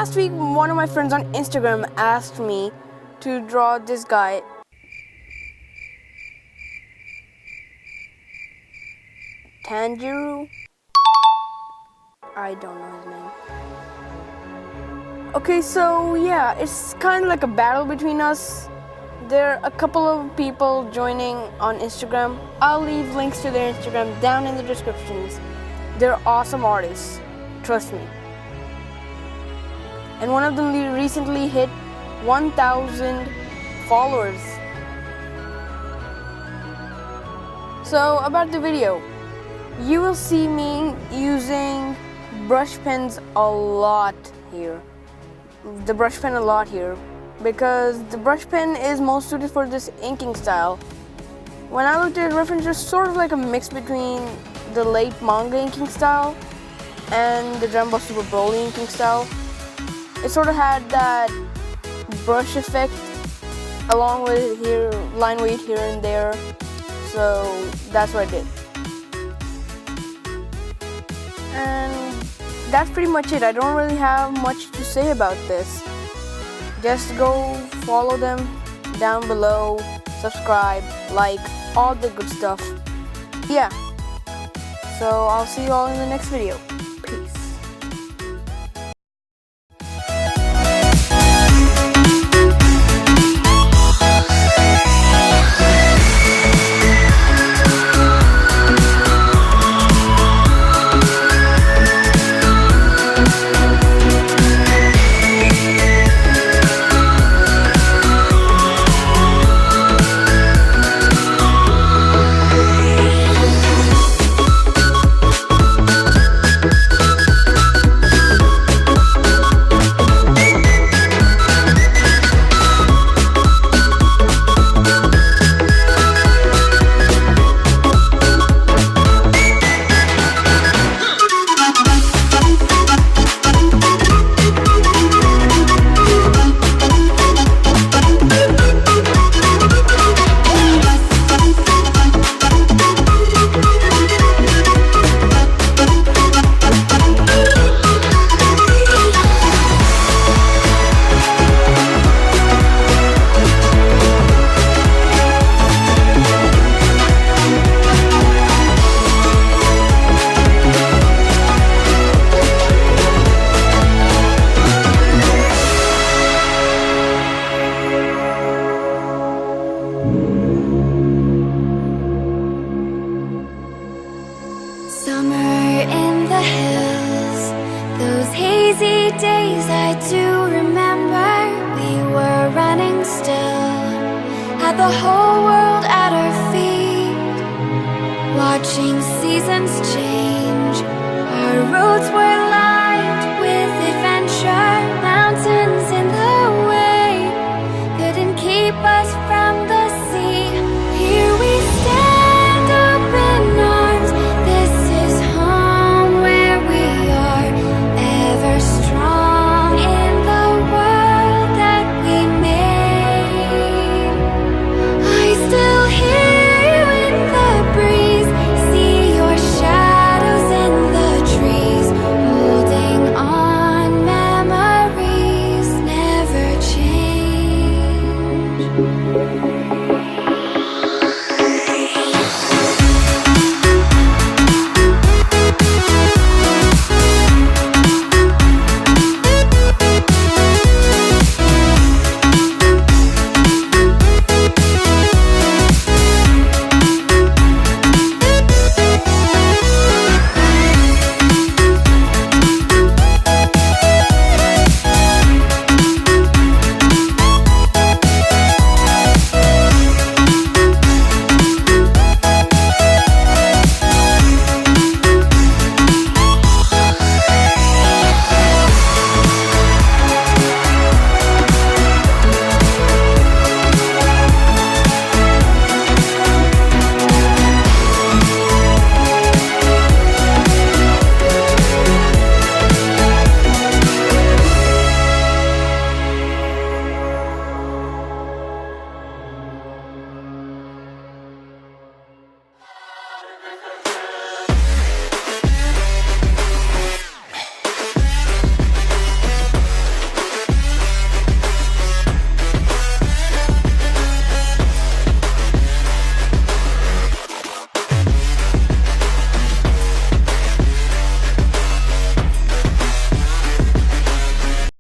last week, one of my friends on Instagram asked me to draw this guy. Tanjirou? I don't know his name. Okay, so yeah, it's kind of like a battle between us. There are a couple of people joining on Instagram. I'll leave links to their Instagram down in the descriptions. They're awesome artists, trust me. And one of them recently hit 1,000 followers. So about the video, you will see me using brush pens a lot here. The brush pen a lot here because the brush pen is most suited for this inking style. When I looked at references, sort of like a mix between the late Manga inking style and the Dragon Ball Super Broly inking style. It sort of had that brush effect along with here line weight here and there, so that's what I did. And that's pretty much it. I don't really have much to say about this. Just go follow them down below, subscribe, like, all the good stuff. Yeah. So I'll see you all in the next video. Peace. Summer in the hills, those hazy days I do remember. We were running still, had the whole world at our feet, watching seasons change. Our roads were lined